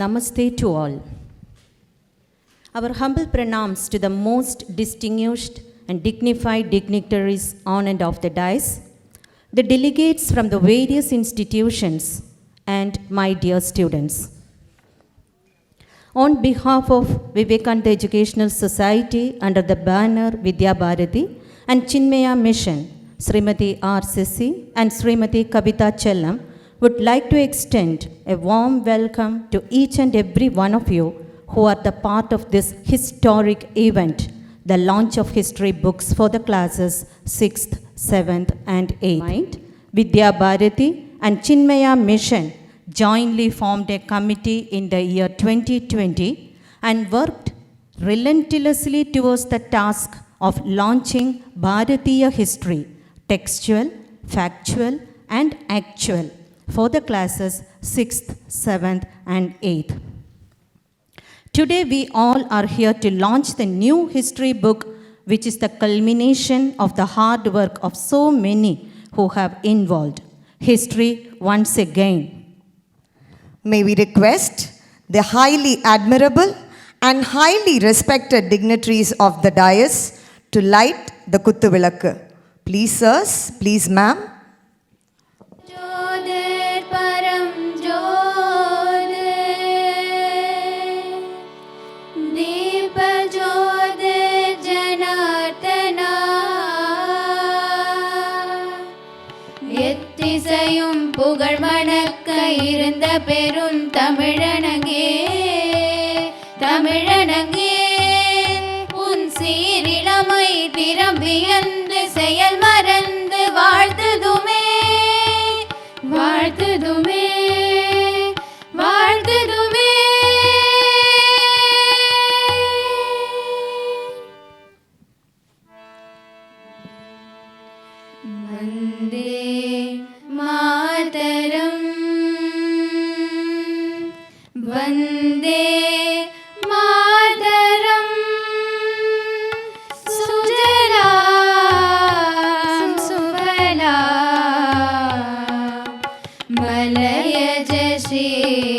Namaste to all. Our humble pranams to the most distinguished and dignified dignitaries on and off the dais, the delegates from the various institutions, and my dear students. On behalf of Vivekananda Educational Society under the banner Vidya Bharati and Chinmaya Mission, Srimati R. Sissi and Srimati Kavita Chellam would like to extend a warm welcome to each and every one of you who are the part of this historic event, the launch of history books for the classes 6th, 7th and 8th. Vidya Bharati and Chinmaya Mission jointly formed a committee in the year 2020 and worked relentlessly towards the task of launching Bharatiya history, textual, factual and actual for the classes 6th, 7th and 8th. Today we all are here to launch the new history book, which is the culmination of the hard work of so many who have involved. History once again. May we request the highly admirable and highly respected dignitaries of the dais to light the Kuttuvilakku. Please sirs, please ma'am. புகழ் மணக்க இருந்த பெரும் தமிழனங்கே தமிழனங்கே உன் சீரிழமை திறம்பியந்து செயல் மறந்து வாழ்த்துதுமே வாழ்த்துதுமே வாழ்த்துதுமே. Vande Mataram Vande Mataram சுஜலாம் சுபலாம் மலயஜ ஸ்ரீதலாம்.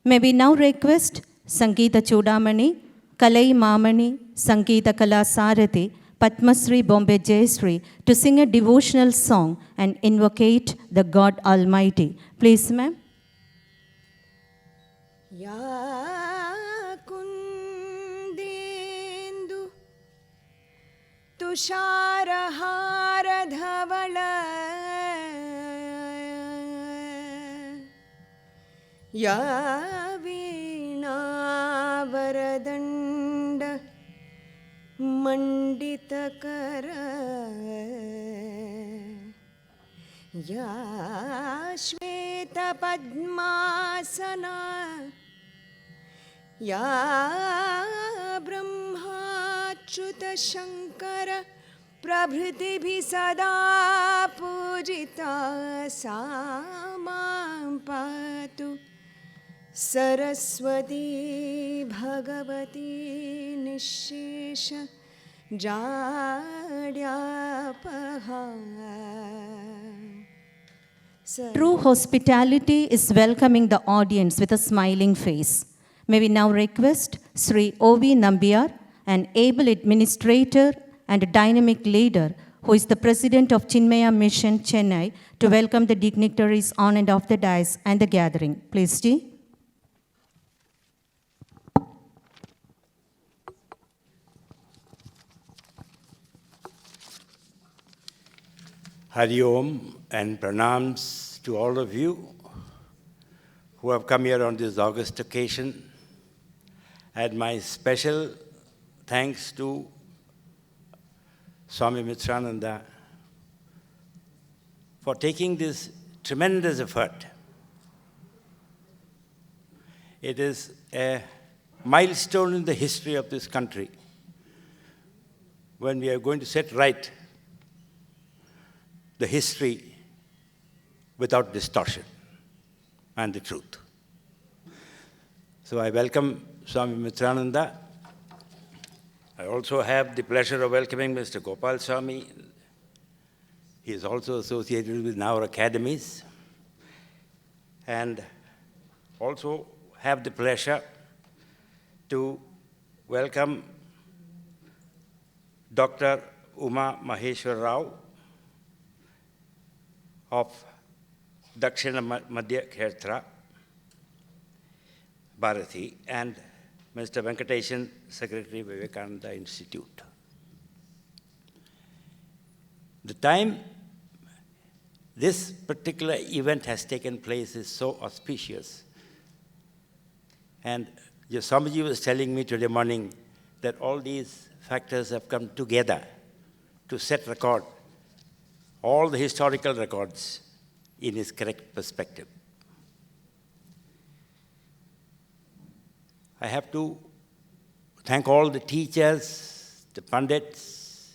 May we now request Sangeeta Chudamani, Kalai Mamani, Sangeeta Kala Sarathi, Padmasri Bombay Jayashri to sing a devotional song and invocate the God Almighty. Please, ma'am. Ya kundendu tusharahara dhavala ya veena varadanda manditakara ya shveta padmasana ya brahmachyuta shankara prabhriti sada pujita samam patu Saraswati Bhagavati Nishesha Jadyapaha. True hospitality is welcoming the audience with a smiling face. May we now request Sri.O.V.Nambiar, an able administrator and a dynamic leader who is the president of Chinmaya Mission, Chennai, to welcome the dignitaries on and off the dais and the gathering. Please, Ji. Hari Om and pranams to all of you who have come here on this august occasion. And my special thanks to Swami Mitrananda for taking this tremendous effort. It is a milestone in the history of this country when we are going to set right the history without distortion and the truth. So I welcome Swami Mitrananda. I also have the pleasure of welcoming Mr. Gopalswamy. He is also associated with our academies. and also have the pleasure to welcome Dr. Umamaheswara of Dakshina Madhya Kshetra, Bharati, and Mr. Venkatesan, Secretary, Vivekananda Institute. The time this particular event has taken place is so auspicious. And Swamiji was telling me today morning that all these factors have come together to set record, all the historical records in its correct perspective. I have to thank all the teachers, the pundits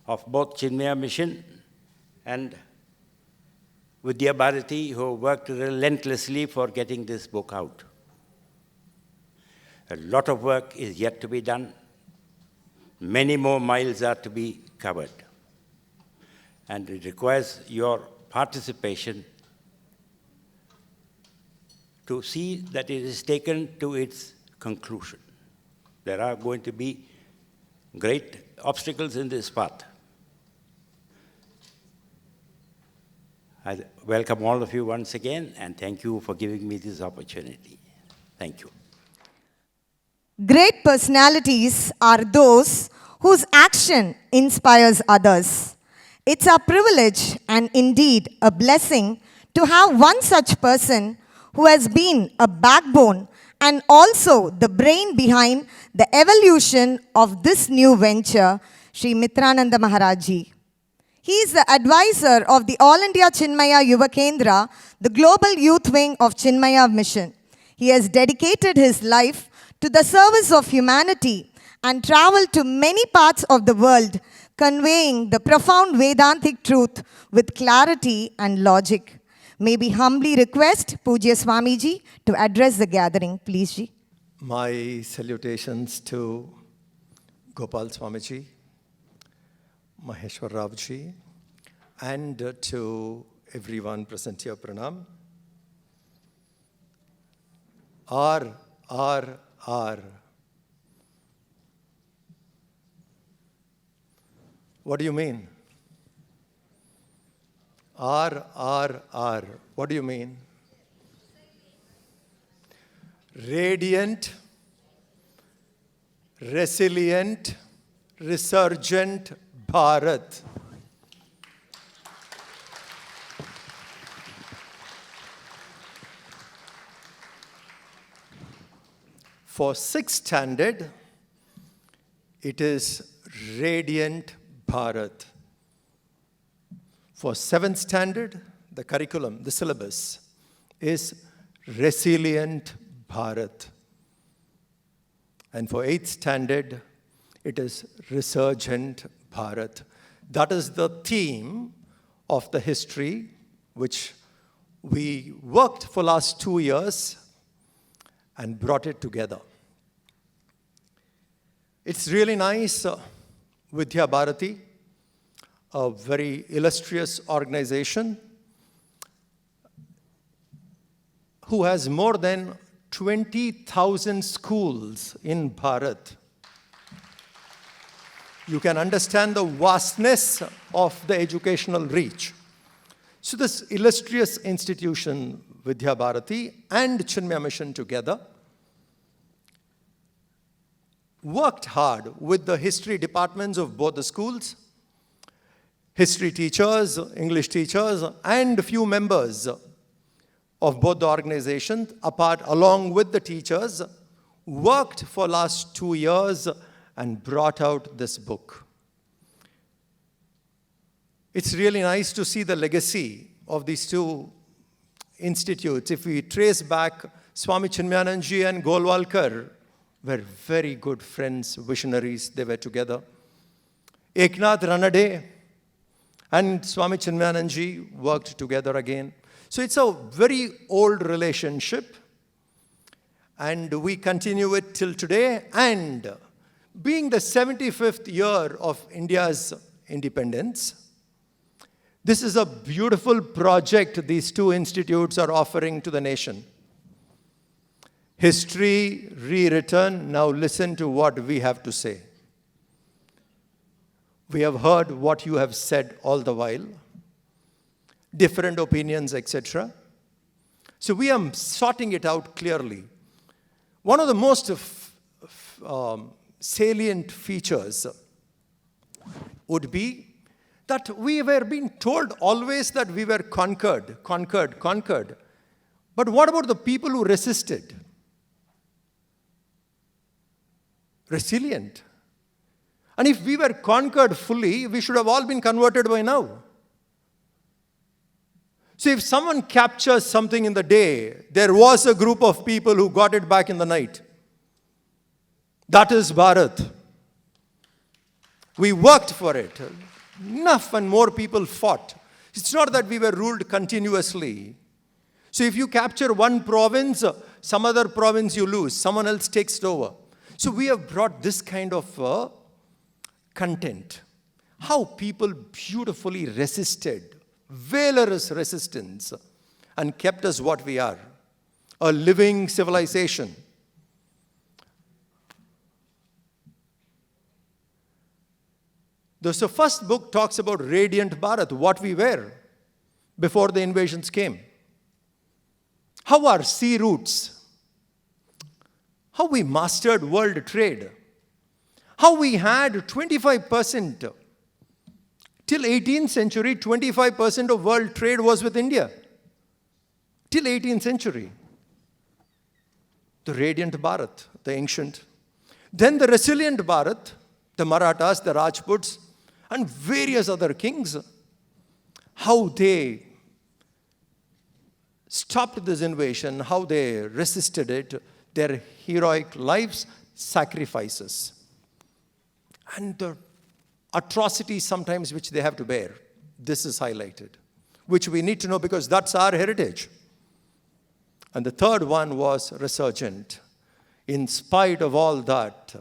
of both Chinmaya Mission and Vidya Bharati, who worked relentlessly for getting this book out. A lot of work is yet to be done. Many more miles are to be covered. And it requires your participation to see that it is taken to its conclusion. There are going to be great obstacles in this path. I welcome all of you once again, and thank you for giving me this opportunity. Thank you. Great personalities are those whose action inspires others. It's our privilege and indeed a blessing to have one such person who has been a backbone and also the brain behind the evolution of this new venture, Sri Mitrananda Maharaji. He is the advisor of the All India Chinmaya Yuva Kendra, the global youth wing of Chinmaya Mission. He has dedicated his life to the service of humanity and traveled to many parts of the world, conveying the profound Vedantic truth with clarity and logic. May we humbly request Pujya Swamiji to address the gathering, please, Ji. My salutations to Gopalswamy, Maheshwar Ravji, and to everyone present here, Pranam. R. What do you mean? R. What do you mean? Radiant, resilient, resurgent Bharat. For 6th standard, it is Radiant Bharat. For 7th standard, the curriculum, the syllabus, is Resilient Bharat. And for 8th standard, it is Resurgent Bharat. That is the theme of the history which we worked for last 2 years and brought it together. It's really nice, Vidya Bharati, a very illustrious organization who has more than 20,000 schools in Bharat. You can understand the vastness of the educational reach. So this illustrious institution, Vidya Bharati and Chinmaya Mission together, worked hard with the history departments of both the schools, history teachers, English teachers, and a few members of both the organizations, apart along with the teachers, worked for last 2 years and brought out this book. It's really nice to see the legacy of these two institutes. If we trace back, Swami Chinmayananji and Golwalkar were very good friends, visionaries. They were together. Eknath Ranade and Swami Chinmayananji worked together again. So it's a very old relationship, and we continue it till today. And being the 75th year of India's independence, This is a beautiful project these two institutes are offering to the nation. History rewritten. Now listen to what we have to say. We have heard what you have said all the while. Different opinions, etc. So we are sorting it out clearly. One of the most salient features would be that we were being told always that we were conquered. But what about the people who resisted? Resilient. And if we were conquered fully, we should have all been converted by now. So if someone captures something in the day, there was a group of people who got it back in the night. That is Bharat. We worked for it. Enough and more people fought. It's not that we were ruled continuously. So if you capture one province, some other province you lose, someone else takes it over. So we have brought this kind of content. How people beautifully resisted, valorous resistance, and kept us what we are, a living civilization. The first book talks about radiant Bharat, what we were before the invasions came. How our sea routes, how we mastered world trade, how we had 25%. Till 18th century, 25% of world trade was with India. Till 18th century. The radiant Bharat, the ancient. Then the resilient Bharat, the Marathas, the Rajputs, and various other kings, how they stopped this invasion, how they resisted it, their heroic lives, sacrifices, and the atrocities sometimes which they have to bear. This is highlighted, which we need to know because that's our heritage. And the third one was resurgent. In spite of all that,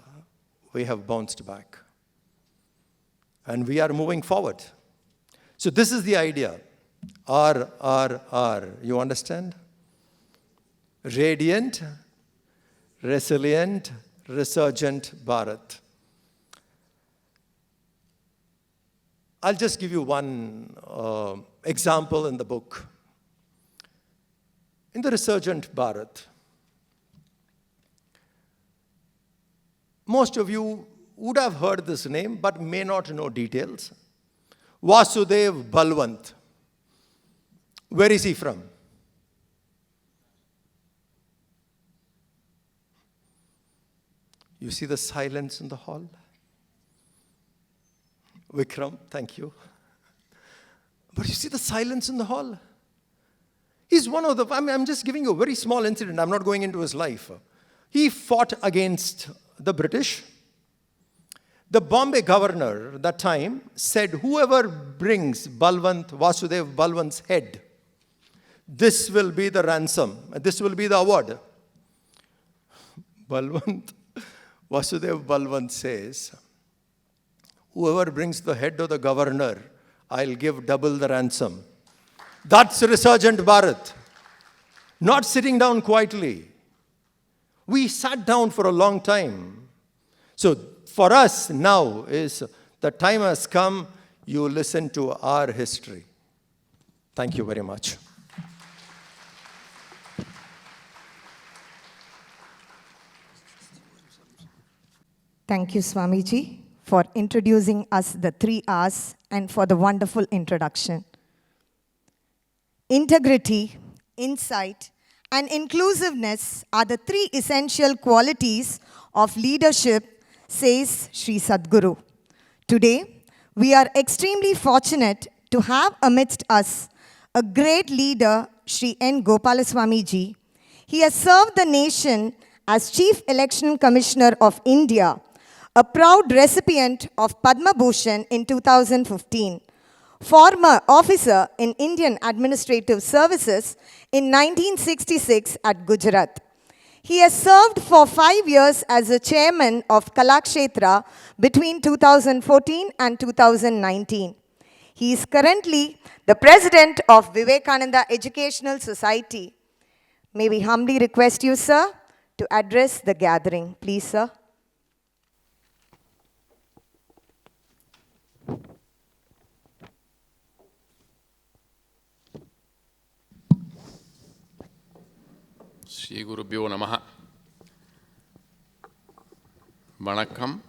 we have bounced back. And we are moving forward. So this is the idea. R. You understand? Radiant, resilient, resurgent Bharat. I'll just give you one example in the book. In the resurgent Bharat, most of you would have heard this name, but may not know details. Vasudev Balwant. Where is he from? You see the silence in the hall? Vikram, thank you. But you see the silence in the hall? He's one of the, I'm just giving you a very small incident. I'm not going into his life. He fought against the British. The Bombay governor that time said, whoever brings Vasudev Balwant's head, this will be the ransom. This will be the award. Vasudev Balwant says, whoever brings the head of the governor, I'll give double the ransom. That's resurgent Bharat. Not sitting down quietly. We sat down for a long time. So for us now is the time has come, you listen to our history. Thank you very much. Thank you, Swamiji, for introducing us the 3 R's and for the wonderful introduction. Integrity, insight, and inclusiveness are the 3 essential qualities of leadership, says Sri Sadguru. Today, we are extremely fortunate to have amidst us a great leader, Sri N. Gopalswamy ji. He has served the nation as Chief Election Commissioner of India, a proud recipient of Padma Bhushan in 2015, former officer in Indian Administrative Services in 1966 at Gujarat. He has served for 5 years as a chairman of Kshetra between 2014 and 2019. He is currently the president of Vivekananda Educational Society. May we humbly request you, sir, to address the gathering. Please, sir. Shri Gurubhyo Namaha. Vanakkam.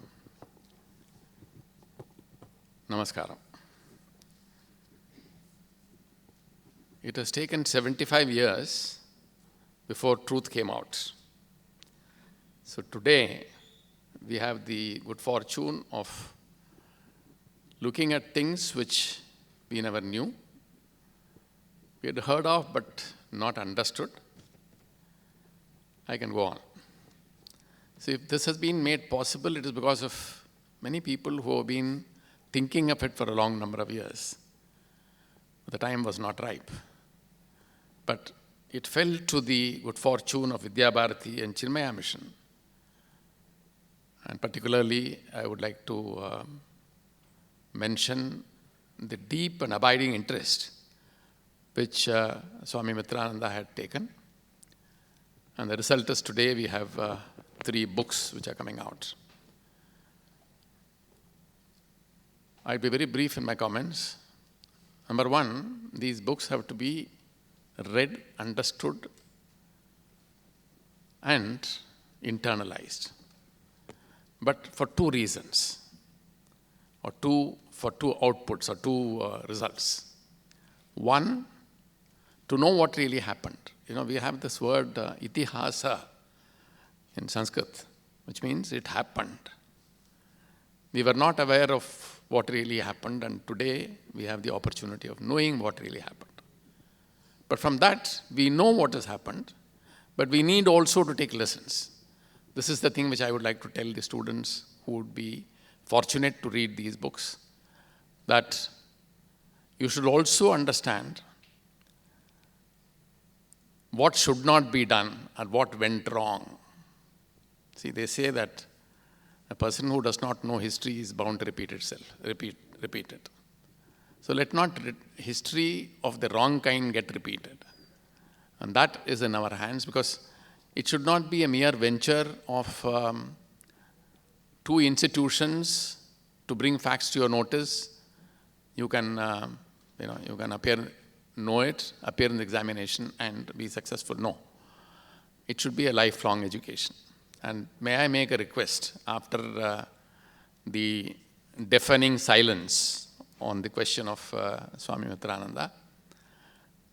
Namaskaram. It has taken 75 years before truth came out. So today, we have the good fortune of looking at things which we never knew. We had heard of but not understood. I can go on. So if this has been made possible, it is because of many people who have been thinking of it for a long number of years. The time was not ripe. But it fell to the good fortune of Vidya, Bharati and Chinmaya mission. And particularly, I would like to mention the deep and abiding interest which Swami Mitrananda had taken. And the result is today we have 3 books which are coming out. I'll be very brief in my comments. Number 1, these books have to be read, understood, and internalized. But for 2 reasons, or for 2 outputs, or 2 results. 1, to know what really happened. You know, we have this word itihasa in Sanskrit, which means it happened. We were not aware of what really happened, and today we have the opportunity of knowing what really happened. But from that, we know what has happened, but we need also to take lessons. This is the thing which I would like to tell the students who would be fortunate to read these books, that you should also understand what should not be done and what went wrong. See, they say that a person who does not know history is bound to repeat itself, repeat it. So let not history of the wrong kind get repeated. And that is in our hands, because it should not be a mere venture of 2 institutions to bring facts to your notice. You can, you can know it, appear in the examination and be successful. No. It should be a lifelong education. And may I make a request after the deafening silence on the question of Swami Mitrananda,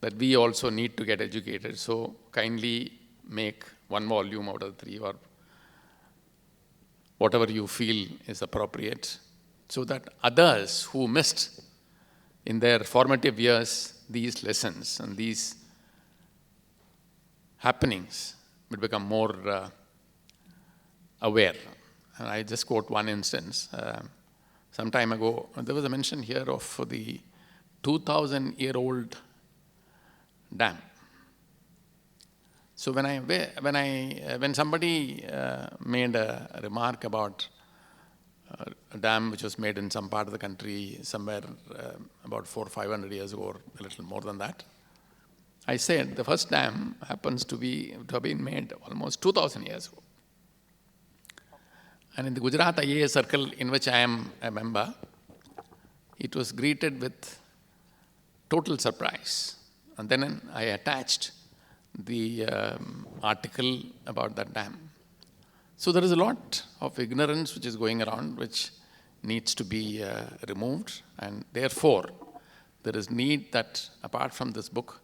that we also need to get educated. So kindly make 1 volume out of 3 or whatever you feel is appropriate, so that others who missed in their formative years these lessons and these happenings will become more aware. And I just quote 1 instance. Some time ago, there was a mention here of the 2,000-year-old dam. So when somebody made a remark about a dam which was made in some part of the country somewhere about 400 or 500 years ago, or a little more than that, I said the first dam happens to have been made almost 2,000 years ago. And in the Gujarat IAS circle in which I am a member, it was greeted with total surprise. And then I attached the article about that dam. So there is a lot of ignorance which is going around, which needs to be removed. And therefore, there is need that apart from this book,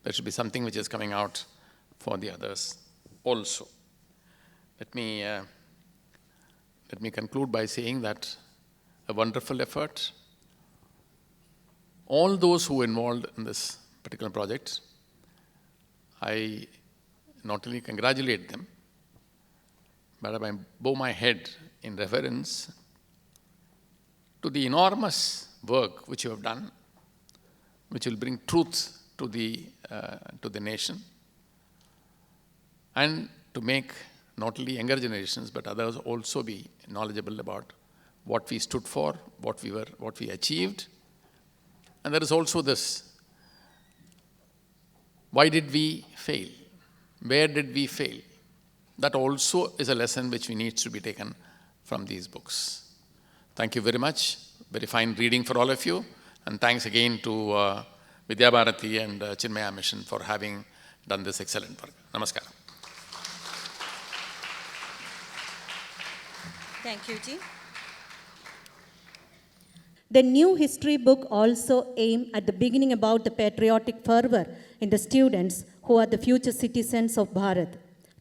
there should be something which is coming out for the others also. Let me conclude by saying that a wonderful effort. All those who were involved in this particular project, I not only congratulate them, but I bow my head in reverence to the enormous work which you have done, which will bring truth to the nation, and to make not only younger generations, but others also be knowledgeable about what we stood for, what we achieved, And there is also this. Why did we fail? Where did we fail? That also is a lesson which we need to be taken from these books. Thank you very much. Very fine reading for all of you. And thanks again to Vidya Bharati and Chinmaya Mission for having done this excellent work. Namaskaram. Thank you, Ji. The new history book also aimed at the beginning about the patriotic fervor in the students who are the future citizens of Bharat.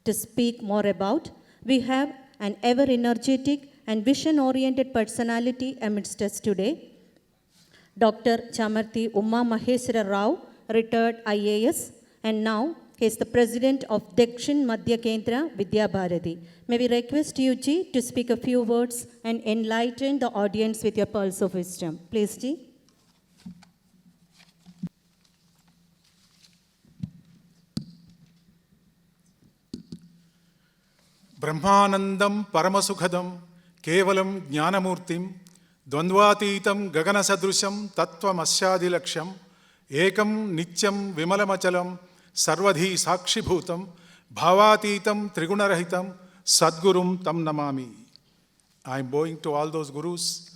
To speak more about, we have an ever-energetic and vision-oriented personality amidst us today, Dr.N.Chamarthy Umamaheswara, retired IAS, and now he is the president of Dakshina Madhya Kendra Vidya Bharati. May we request you, Ji, to speak a few words and enlighten the audience with your pearls of wisdom. Please, Ji. Brahmanandam Paramasukhadam Kevalam Jnanamurtim Dvandvatitam Gaganasadrusham Tattvam Asyadilaksham Ekam Nityam Vimalamachalam Sarvadhi Sakshibhutam Bhavatitam Trigunarahitam Sadgurum Tam Namami. I am bowing to all those gurus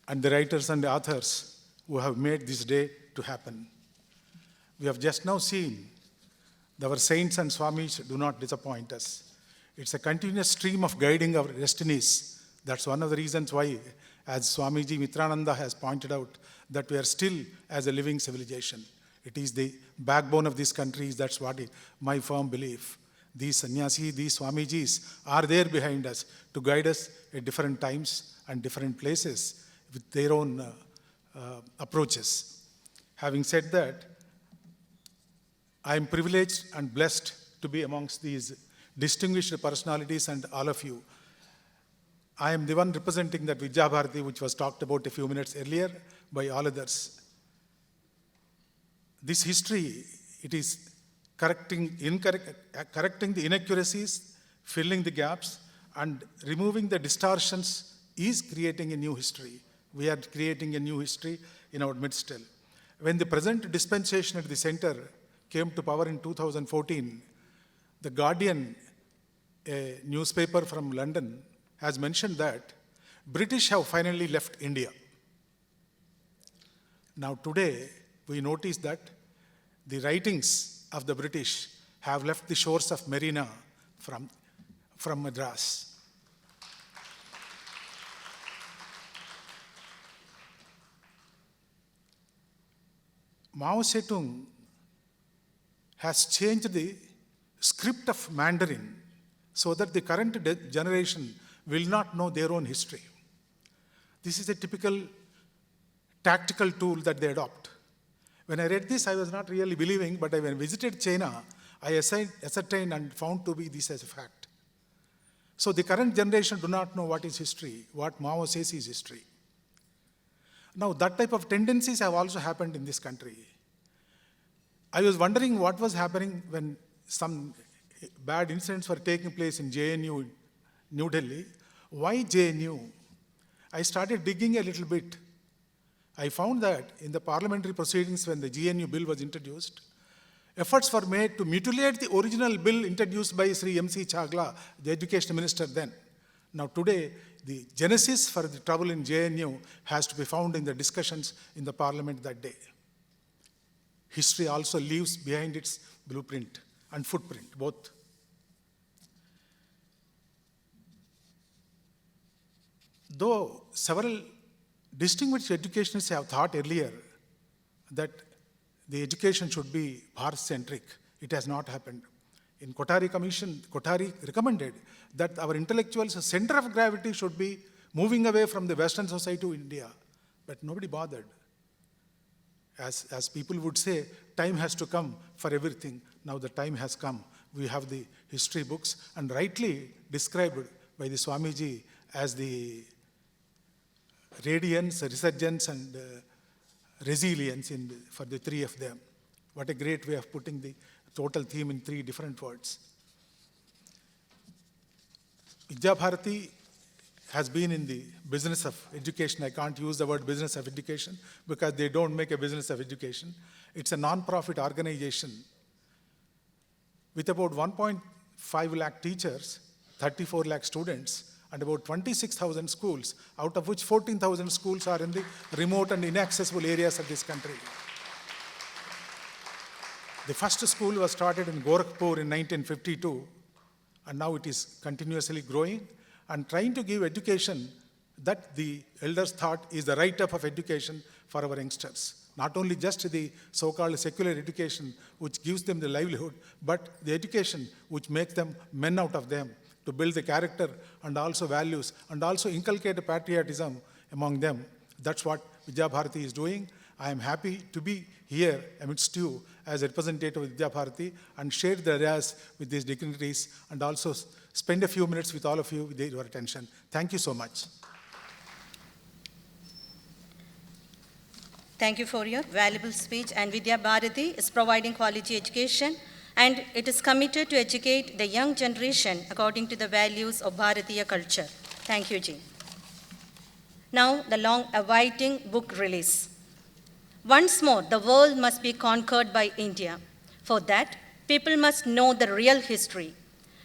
and the writers and the authors who have made this day to happen. We have just now seen our saints and Swamis do not disappoint us. It's a continuous stream of guiding our destinies. That's one of the reasons why, as Swamiji Mitrananda has pointed out, that we are still as a living civilization. It is the backbone of this country. That's what my firm belief. These sannyasi, these Swamijis are there behind us to guide us at different times and different places with their own approaches. Having said that, I am privileged and blessed to be amongst these distinguished personalities and all of you. I am the one representing that Vidya Bharati, which was talked about a few minutes earlier by all others. This history, it is correcting the inaccuracies, filling the gaps, and removing the distortions is creating a new history. We are creating a new history in our midst. When the present dispensation at the center came to power in 2014, the Guardian, a newspaper from London, has mentioned that British have finally left India. Now today, we notice that the writings of the British have left the shores of Marina from Madras. Mao Zedong has changed the script of Mandarin so that the current generation will not know their own history. This is a typical tactical tool that they adopt. When I read this, I was not really believing, but when I visited China, I ascertained and found to be this as a fact. So the current generation do not know what is history, what Mao says is history. Now that type of tendencies have also happened in this country. I was wondering what was happening when some bad incidents were taking place in JNU, New Delhi. Why JNU? I started digging a little bit. I found that in the parliamentary proceedings when the GNU bill was introduced, efforts were made to mutilate the original bill introduced by Sri M.C. Chagla, the education minister then. Now today, the genesis for the trouble in JNU has to be found in the discussions in the parliament that day. History also leaves behind its blueprint and footprint, both. Though several distinguished educationists have thought earlier that the education should be Bharat-centric, it has not happened. In Kothari Commission, Kothari recommended that our intellectuals' center of gravity should be moving away from the Western society to India, but nobody bothered. As people would say, time has to come for everything. Now the time has come. We have the history books, and rightly described by the Swamiji as the radiance, resurgence, and resilience for the three of them. What a great way of putting the total theme in 3 different words. Vidya Bharati has been in the business of education. I can't use the word business of education because they don't make a business of education. It's a non-profit organization with about 1.5 lakh teachers, 34 lakh students, and about 26,000 schools, out of which 14,000 schools are in the remote and inaccessible areas of this country. The first school was started in Gorakhpur in 1952, and now it is continuously growing and trying to give education that the elders thought is the write-up of education for our youngsters. Not only just the so-called secular education which gives them the livelihood, but the education which makes them men out of them, to build the character and also values and also inculcate patriotism among them. That's what Vidya Bharati is doing. I am happy to be here amidst you as a representative of Vidya Bharati and share the ideas with these dignitaries and also spend a few minutes with all of you with your attention. Thank you so much. Thank you for your valuable speech. And Vidya Bharati is providing quality education, and it is committed to educate the young generation according to the values of Bharatiya culture. Thank you, Ji. Now, the long-awaiting book release. Once more, the world must be conquered by India. For that, people must know the real history.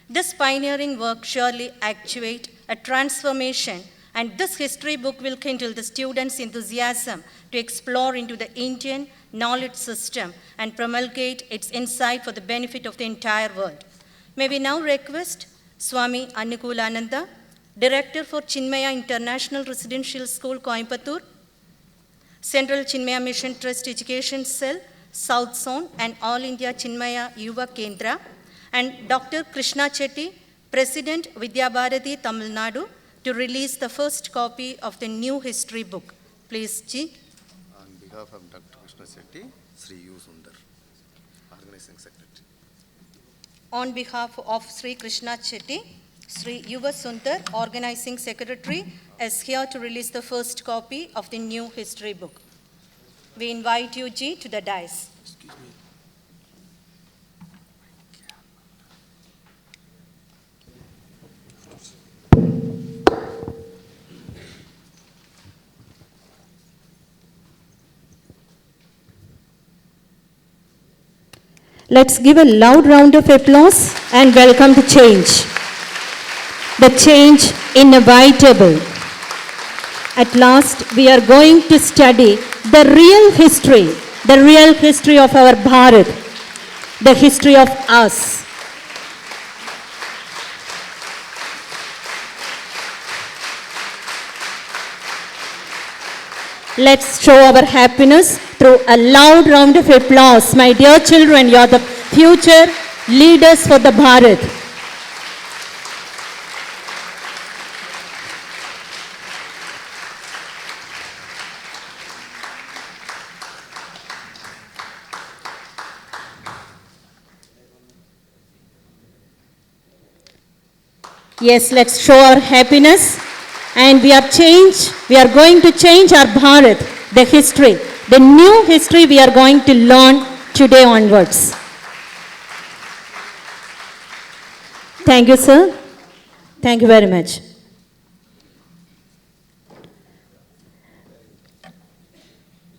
This pioneering work surely actuate a transformation, and this history book will kindle the students' enthusiasm to explore into the Indian knowledge system and promulgate its insight for the benefit of the entire world. May we now request Swami Annakulananda, Director for Chinmaya International Residential School, Coimbatore, Central Chinmaya Mission Trust Education Cell, South Zone, and All India Chinmaya Yuva Kendra, and Dr. Krishna Chetty, President Vidya Bharati, Tamil Nadu, to release the first copy of the new history book. Please, Ji. On behalf of Dr. Krishna Chetty, Sri U. Sundar, Organizing Secretary. On behalf of Sri Krishna Chetty, Sri Yuva Sundar, Organizing Secretary, is here to release the first copy of the new history book. We invite you, Ji, to the dais. Excuse me. Let's give a loud round of applause and welcome the change. The change inevitable. At last, we are going to study the real history of our Bharat, the history of us. Let's show our happiness through a loud round of applause. My dear children, you are the future leaders for the Bharat. Yes, let's show our happiness. And we are going to change our Bharat, the history, the new history we are going to learn today onwards. Thank you, sir. Thank you very much.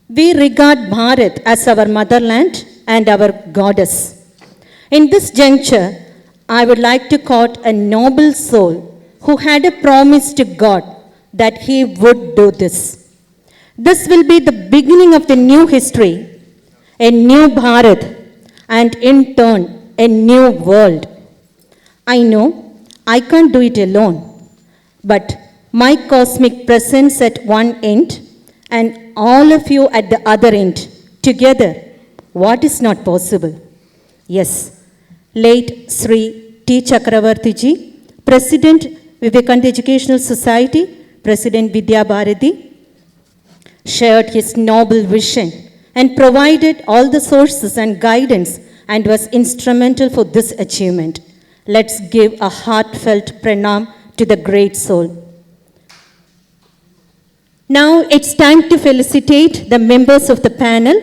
We regard Bharat as our motherland and our goddess. In this juncture, I would like to quote a noble soul who had a promise to God that he would do this. This will be the beginning of the new history, a new Bharat, and in turn, a new world. I know I can't do it alone, but my cosmic presence at one end and all of you at the other end, together, what is not possible? Yes, late Sri T. Chakravarti ji, President Vivekananda Educational Society, President Vidya Bharati, shared his noble vision and provided all the sources and guidance and was instrumental for this achievement. Let's give a heartfelt pranam to the great soul. Now it's time to felicitate the members of the panel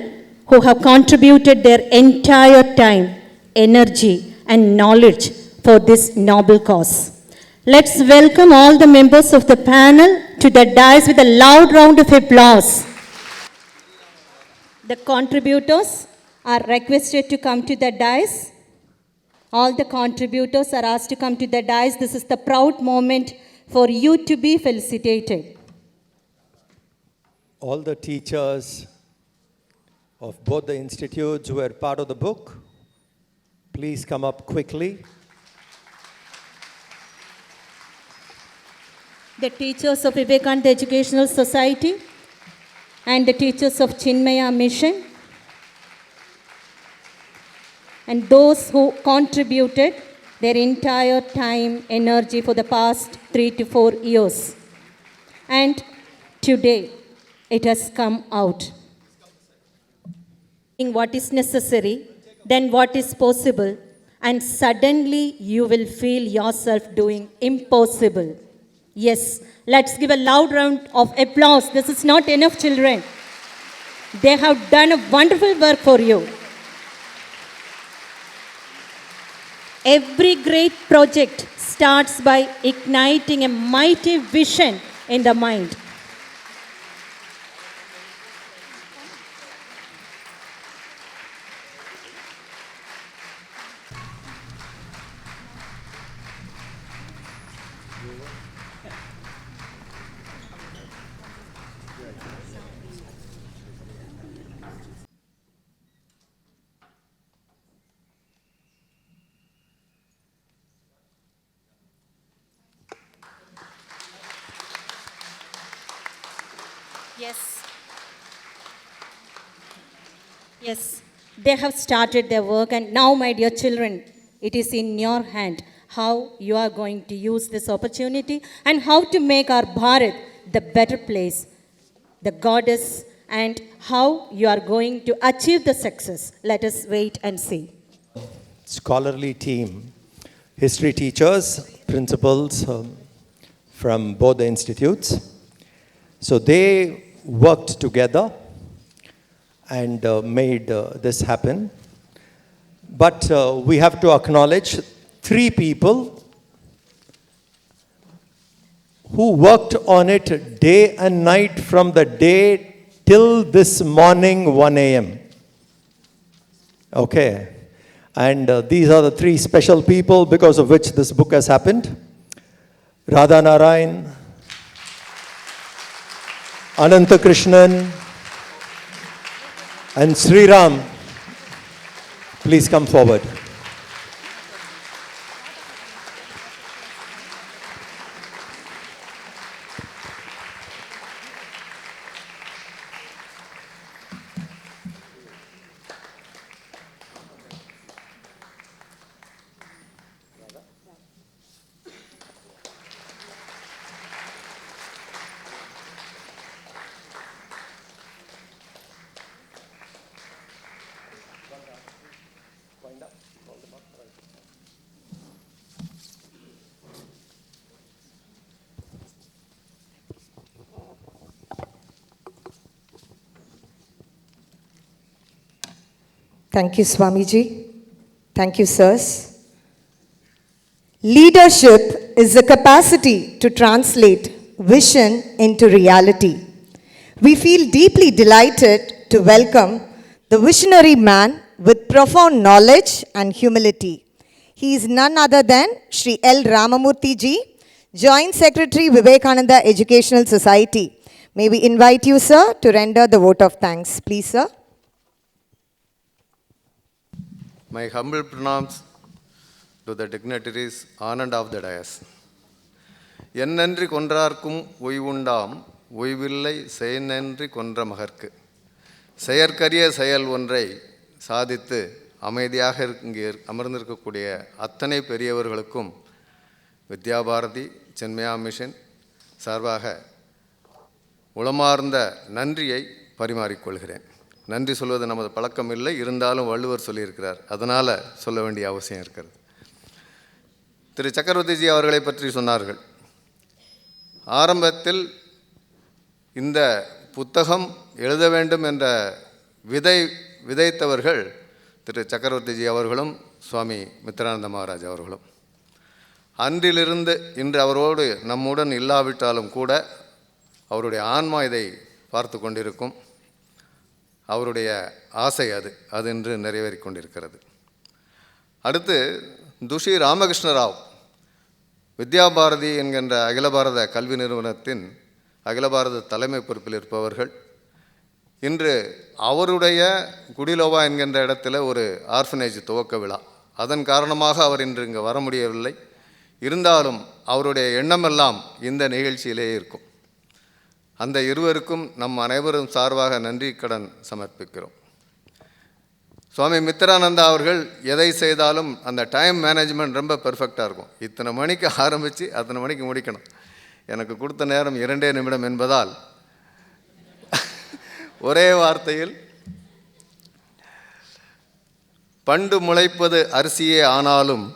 who have contributed their entire time, energy, and knowledge for this noble cause. Let's welcome all the members of the panel to the dais with a loud round of applause. The contributors are requested to come to the dais. All the contributors are asked to come to the dais. This is the proud moment for you to be felicitated. All the teachers of both the institutes who are part of the book, please come up quickly. The teachers of Vivekananda Educational Society and the teachers of Chinmaya Mission, and those who contributed their entire time, energy for the past 3 to 4 years. And today, it has come out. What is necessary, then what is possible, and suddenly you will feel yourself doing impossible. Yes, let's give a loud round of applause. This is not enough, children. They have done a wonderful work for you. Every great project starts by igniting a mighty vision in the mind. Yes. Yes, they have started their work, and now, my dear children, it is in your hand how you are going to use this opportunity and how to make our Bharat the better place, the goddess, and how you are going to achieve the success. Let us wait and see. Scholarly team, history teachers, principals from both the institutes. So they worked together and made this happen. But we have to acknowledge 3 people who worked on it day and night from the day till this morning 1 a.m. Okay. And these are the 3 special people because of which this book has happened. Radha Narayanan, Anantakrishnan, and Sriram. Please come forward. Thank you, Swamiji. Thank you, sirs. Leadership is the capacity to translate vision into reality. We feel deeply delighted to welcome the visionary man with profound knowledge and humility. He is none other than Sri L. Ramamurthy ji, Joint Secretary, Vivekananda Educational Society. May we invite you, sir, to render the vote of thanks. Please, sir. My humble pronouns to the dignitaries on and off the dais. என்னன்றி கொன்றார்க்கும் ஓய்வுண்டாம் ஓய்வில்லை செயனன்றி கொன்ற மகற்கு செயற்கரிய செயல் ஒன்றை சாதித்து அமைதியாக இங்கே அமர்ந்திருக்கக்கூடிய அத்தனை பெரியவர்களுக்கும் வித்யா Bharathi சென்மயா mission சார்பாக உளமார்ந்த நன்றியை பரிமாறிக்கொள்கிறேன். நன்றி சொல்வது நமது பழக்கம் இல்லை, இருந்தாலும் வள்ளுவர் சொல்லியிருக்கிறார், அதனால் சொல்ல வேண்டிய அவசியம் இருக்கிறது. திரு சக்கரவர்த்திஜி அவர்களை பற்றி சொன்னார்கள். ஆரம்பத்தில் இந்த புத்தகம் எழுத வேண்டும் என்ற விதைத்தவர்கள் திரு சக்கரவர்த்திஜி அவர்களும் சுவாமி மித்ரானந்த மகாராஜ் அவர்களும். அன்றிலிருந்து இன்று அவரோடு நம்முடன் இல்லாவிட்டாலும் கூட அவருடைய ஆன்மா இதை பார்த்து கொண்டிருக்கும். அவருடைய ஆசை அது இன்று நிறைவேறி கொண்டிருக்கிறது. அடுத்து துஷி ராமகிருஷ்ண ராவ் வித்யா பாரதி என்கின்ற அகில பாரத கல்வி நிறுவனத்தின் அகில பாரத தலைமை பொறுப்பில் இருப்பவர்கள். இன்று அவருடைய குடிலோவா என்கின்ற இடத்துல ஒரு ஆர்ஃபனேஜ் துவக்க விழா. அதன் காரணமாக அவர் இன்று இங்கே வர முடியவில்லை. இருந்தாலும் அவருடைய எண்ணமெல்லாம் இந்த நிகழ்ச்சியிலே இருக்கும். அந்த இருவருக்கும் நம் அனைவரும் சார்பாக நன்றி கடன் சமர்ப்பிக்கிறோம். சுவாமி மித்ரானந்தா அவர்கள் எதை செய்தாலும் அந்த டைம் மேனேஜ்மெண்ட் ரொம்ப பெர்ஃபெக்டாக இருக்கும். இத்தனை மணிக்கு ஆரம்பித்து அத்தனை மணிக்கு முடிக்கணும். எனக்கு கொடுத்த நேரம் 2 நிமிடம் என்பதால் ஒரே வார்த்தையில், பண்டு முளைப்பது அரிசியே ஆனாலும்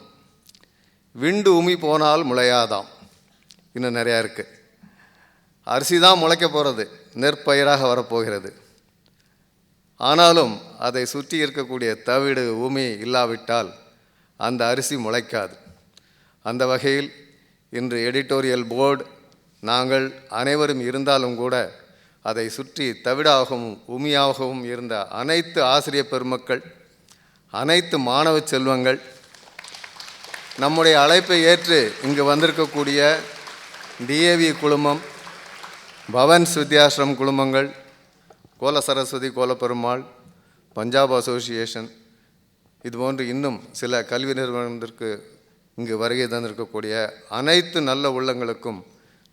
விண்டு உமி போனால் முளையாதாம். இன்னும் நிறையா இருக்குது. அரிசி தான் முளைக்க போகிறது, நெற்பயிராக வரப்போகிறது. ஆனாலும் அதை சுற்றி இருக்கக்கூடிய தவிடு உமி இல்லாவிட்டால் அந்த அரிசி முளைக்காது. அந்த வகையில் இன்று எடிட்டோரியல் போர்டு நாங்கள் அனைவரும் இருந்தாலும் கூட அதை சுற்றி தவிடாகவும் உமியாகவும் இருந்த அனைத்து ஆசிரிய பெருமக்கள், அனைத்து மாணவ செல்வங்கள், நம்முடைய அழைப்பை ஏற்று இங்கு வந்திருக்கக்கூடிய டிஏவி குழுமம், பவன்ஸ் வித்யாசிரம் குழுமங்கள், கோல சரஸ்வதி கோலப்பெருமாள், பஞ்சாப் அசோசியேஷன், இதுபோன்று இன்னும் சில கல்வி நிறுவனத்திற்கு இங்கு வருகை தந்திருக்கக்கூடிய அனைத்து நல்ல உள்ளங்களுக்கும்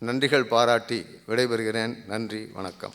நன்றிகள் பாராட்டி விடைபெறுகிறேன். நன்றி, வணக்கம்.